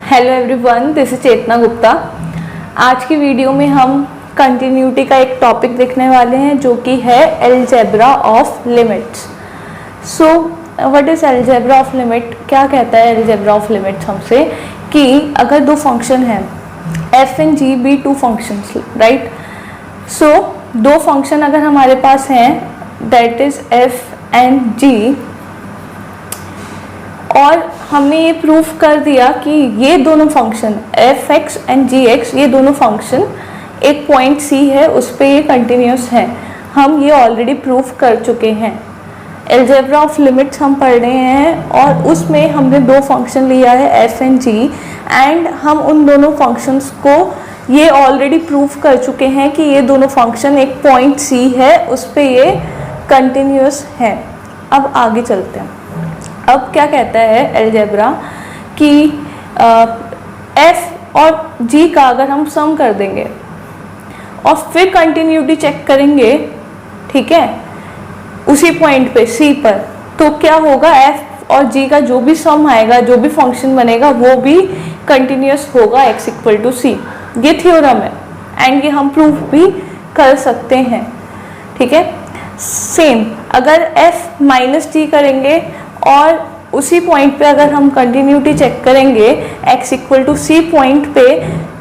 Hello everyone, this is चेतना गुप्ता। आज की video में हम कंटिन्यूटी का एक टॉपिक देखने वाले हैं जो कि है algebra of limits. So what is algebra of limit? क्या कहता है अलजेब्रा ऑफ लिमिट्स हमसे कि अगर दो फंक्शन हैं F and G be two functions, right? So दो फंक्शन अगर हमारे पास हैं that is F and G, और हमने ये प्रूफ कर दिया कि ये दोनों function F X and G X, ये दोनों फंक्शन एक पॉइंट सी है उस पर ये कंटिन्यूस है। हम ये ऑलरेडी प्रूफ कर चुके हैं। अलजेब्रा ऑफ लिमिट्स हम पढ़ रहे हैं और उसमें हमने दो फंक्शन लिया है एफ एंड जी, एंड हम उन दोनों फंक्शंस को ये ऑलरेडी प्रूफ कर चुके हैं कि ये दोनों फंक्शन एक पॉइंट सी है उस पर ये कंटिन्यूस है। अब आगे चलते हैं। अब क्या कहता है अलजेब्रा कि एफ और जी का अगर हम सम कर देंगे और फिर कंटिन्यूटी चेक करेंगे, ठीक है, उसी पॉइंट पे सी पर, तो क्या होगा, एफ और जी का जो भी सम आएगा, जो भी फंक्शन बनेगा वो भी कंटिन्यूस होगा एक्स इक्वल टू सी। ये थ्योरम है एंड ये हम प्रूफ भी कर सकते हैं, ठीक है। सेम अगर एफ माइनस जी करेंगे और उसी पॉइंट पे अगर हम कंटिन्यूटी चेक करेंगे x equal to C point पे,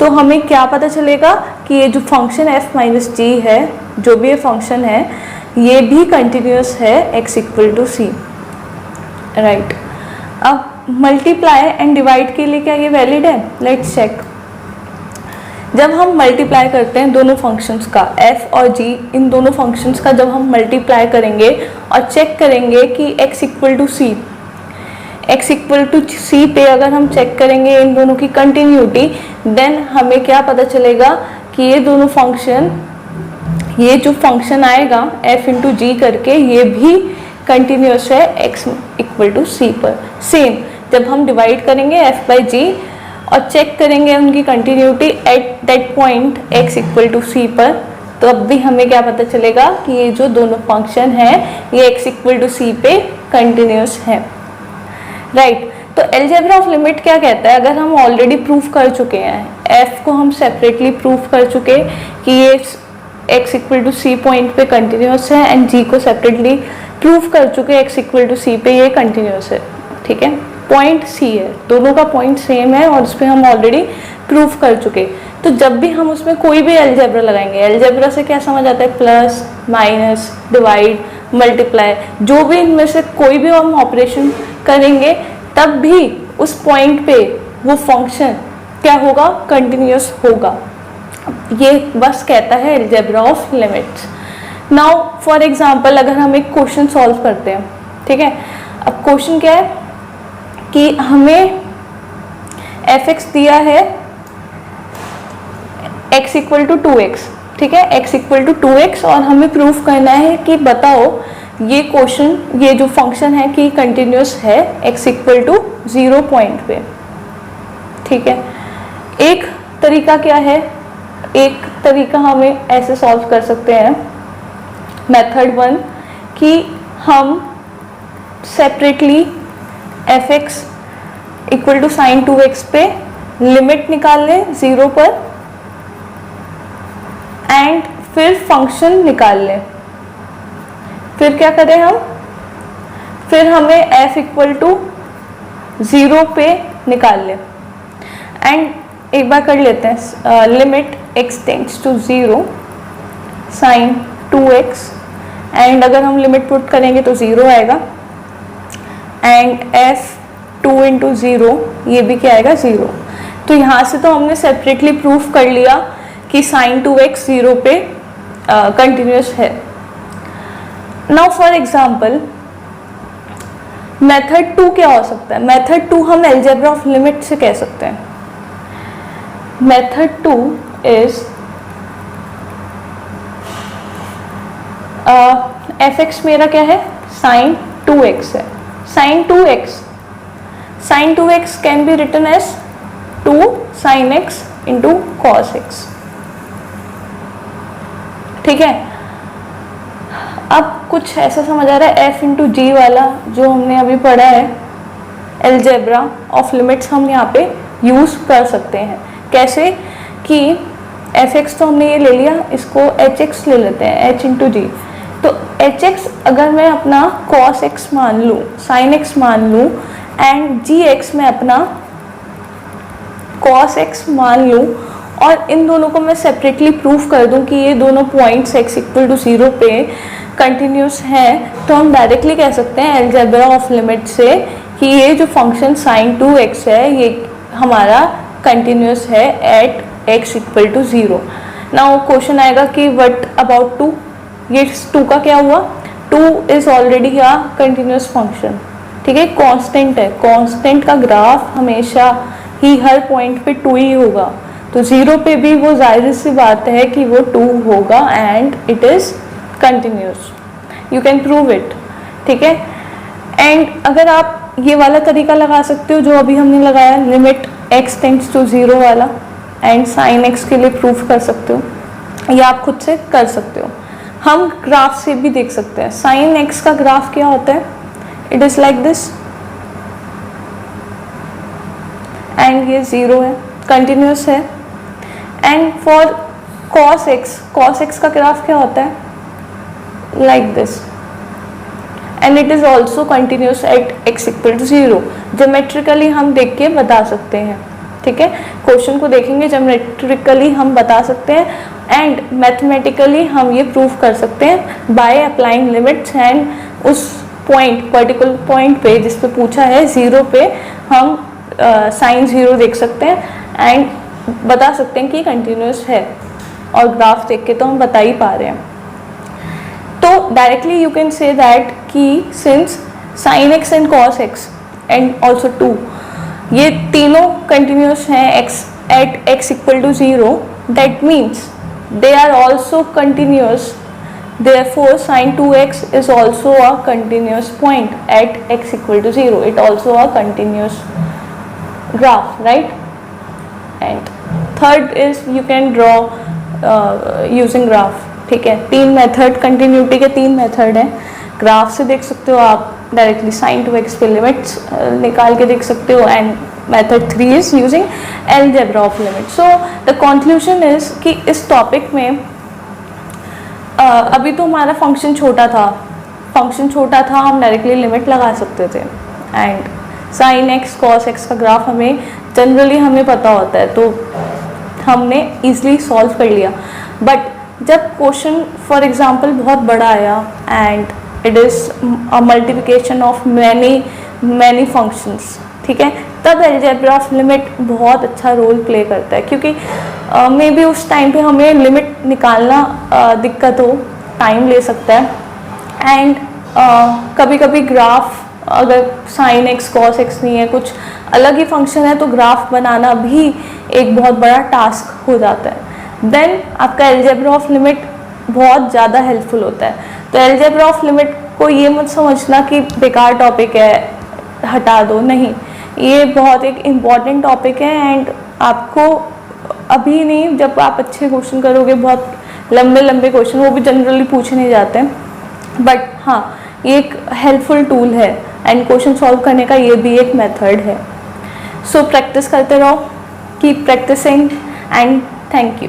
तो हमें क्या पता चलेगा कि ये जो फंक्शन f माइनस जी है, जो भी ये फंक्शन है, ये भी कंटिन्यूस है x equal to C, right. अब मल्टीप्लाई एंड डिवाइड के लिए क्या ये वैलिड है? Let's check. जब हम मल्टीप्लाई करते हैं दोनों फंक्शंस का, f और g, इन दोनों फंक्शंस का जब हम मल्टीप्लाई करेंगे और चेक करेंगे कि x equal to C, x equal to C पे अगर हम चेक करेंगे इन दोनों की कंटिन्यूटी, देन हमें क्या पता चलेगा कि ये दोनों फंक्शन, ये जो फंक्शन आएगा f इंटू जी करके, ये भी कंटिन्यूस है x इक्वल टू सी पर। सेम जब हम डिवाइड करेंगे f बाई जी और चेक करेंगे उनकी continuity at that point x equal to C पर, तो अब भी हमें क्या पता चलेगा कि ये जो दोनों फंक्शन हैं ये x इक्वल टू सी पे कंटिन्यूस है, राइट। तो अलजेब्रा ऑफ लिमिट क्या कहता है? अगर हम ऑलरेडी प्रूफ कर चुके हैं, f को हम सेपरेटली प्रूफ कर चुके कि ये x equal to C point पे कंटिन्यूस है, एंड g को सेपरेटली प्रूफ कर चुके x इक्वल टू सी पे ये कंटिन्यूस है, ठीक है। पॉइंट सी है, दोनों का पॉइंट सेम है और उस पर हम ऑलरेडी प्रूफ कर चुके। तो जब भी हम उसमें कोई भी अलजेब्रा लगाएंगे, अलजेब्रा से क्या समझ आता है? प्लस, माइनस, डिवाइड, मल्टीप्लाई, जो भी इनमें से कोई भी हम ऑपरेशन करेंगे तब भी उस पॉइंट पे वो फंक्शन क्या होगा? कंटिन्यूस होगा। ये बस कहता है algebra of limits. Now for example, अगर हम एक क्वेश्चन सॉल्व करते हैं, ठीक है। अब क्वेश्चन क्या है कि हमें एफ एक्स दिया है x इक्वल टू 2x, ठीक है, x इक्वल टू 2x, और हमें प्रूफ करना है कि बताओ ये क्वेश्चन, ये जो फंक्शन है कि कंटिन्यूस है x इक्वल टू 0 पॉइंट पे, ठीक है। एक तरीका क्या है? एक तरीका हमें ऐसे सॉल्व कर सकते हैं, मेथड 1, कि हम separately F X equal to sine 2x पे लिमिट निकाल लें 0 पर, एंड फिर फंक्शन निकाल लें। फिर क्या करें हम? फिर हमें f इक्वल टू 0 पे निकाल लें, एंड एक बार कर लेते हैं, limit x tends to 0 sine 2x, and अगर हम लिमिट पुट करेंगे तो 0 आएगा, एंड f 2 इंटू 0, ये भी क्या आएगा? 0। तो यहाँ से तो हमने सेपरेटली प्रूफ कर लिया कि साइन 2x 0 पे कंटिन्यूस है। नाउ फॉर एग्जांपल मेथड 2 क्या हो सकता है? मेथड 2 हम अलजेब्रा ऑफ लिमिट से कह सकते हैं। मेथड 2 इज एफ एक्स मेरा क्या है? साइन 2x है। Sine 2x, sine 2x can be written as 2 sine x into cos x, ठीक है। अब कुछ ऐसा समझ आ रहा है? f इंटू जी वाला जो हमने अभी पढ़ा है अलजेब्रा ऑफ लिमिट्स, हम यहाँ पे यूज़ कर सकते हैं। कैसे कि fx तो हमने ये ले लिया, इसको hx ले लेते हैं, h इंटू जी। तो hx अगर मैं अपना cos x मान लूँ, sin x मान लूँ एंड gx मैं अपना cos x मान लूँ और इन दोनों को मैं सेपरेटली प्रूफ कर दूँ कि ये दोनों पॉइंट्स x इक्वल टू 0 पे कंटिन्यूस हैं, तो हम डायरेक्टली कह सकते हैं अलजेब्रा ऑफ लिमिट से कि ये जो फंक्शन sin 2x है ये हमारा कंटिन्यूस है at x equal to 0। Now question आएगा कि व्हाट अबाउट 2, ये 2 का क्या हुआ, 2 is already a continuous function, ठीक है, कांस्टेंट है, कांस्टेंट का ग्राफ हमेशा ही हर पॉइंट पे 2 ही होगा, तो 0 पे भी वो जाहिर सी बात है कि वो 2 होगा and it is continuous, you can prove it, ठीक है। एंड अगर आप ये वाला तरीका लगा सकते हो जो अभी हमने लगाया, लिमिट x टेंड्स टू 0 वाला, एंड साइन x के लिए प्रूफ कर सकते हो, या आप खुद से कर सकते हो। हम ग्राफ से भी देख सकते हैं, साइन x का ग्राफ क्या होता है, it is like this and ये 0 है, कंटिन्यूस है। एंड फॉर cos x का ग्राफ क्या होता है, like this and it is also continuous at x equal to 0। Geometrically हम देख के बता सकते हैं, ठीक है, क्वेश्चन को देखेंगे ज्योमेट्रिकली हम बता सकते हैं एंड मैथमेटिकली हम ये प्रूफ कर सकते हैं बाय अप्लाइंग लिमिट्स एंड उस पॉइंट पर्टिकुलर पॉइंट पे जिस पे पूछा है 0 पे हम साइन 0 देख सकते हैं एंड बता सकते हैं कि कंटिन्यूस है, और ग्राफ देख के तो हम बता ही पा रहे हैं। तो directly you can say that कि since sine x and cos x and also 2 ये तीनों कंटिन्यूस हैं x at x equal to 0, that means they are also continuous, therefore sin 2x is also a continuous point at x equal to 0, it also a continuous graph, right? And third is you can draw using graph, ठीक है, 3 method, continuity के 3 method हैं। Graph से देख सकते हो आप, directly sin 2x पे लिमिट्स निकाल के देख सकते हो, and method 3 is using algebra of limit. So the conclusion is कि इस टॉपिक में अभी तो हमारा फंक्शन छोटा था, हम डायरेक्टली लिमिट लगा सकते थे and sine x cos x का ग्राफ हमें जनरली हमें पता होता है, तो हमने ईजिली सॉल्व कर लिया। बट जब क्वेश्चन फॉर एग्जांपल बहुत बड़ा आया and it is a multiplication of many functions, ठीक है, तब अलजेब्रा ऑफ लिमिट बहुत अच्छा रोल प्ले करता है, क्योंकि मे बी उस टाइम पे हमें लिमिट निकालना दिक्कत हो, टाइम ले सकता है एंड कभी कभी ग्राफ अगर sin x cos x नहीं है, कुछ अलग ही फंक्शन है, तो ग्राफ बनाना भी एक बहुत बड़ा टास्क हो जाता है। देन आपका अलजेब्रा ऑफ लिमिट बहुत ज़्यादा हेल्पफुल होता है। तो अलजेब्रा ऑफ लिमिट को ये मत समझना कि बेकार टॉपिक है, हटा दो, नहीं, ये बहुत एक इम्पॉर्टेंट टॉपिक है एंड आपको अभी नहीं, जब आप अच्छे क्वेश्चन करोगे, बहुत लंबे लंबे क्वेश्चन वो भी जनरली पूछे नहीं जाते हैं, बट हाँ ये एक हेल्पफुल टूल है एंड क्वेश्चन सॉल्व करने का ये भी एक मेथड है। सो प्रैक्टिस करते रहो, keep practicing and thank you.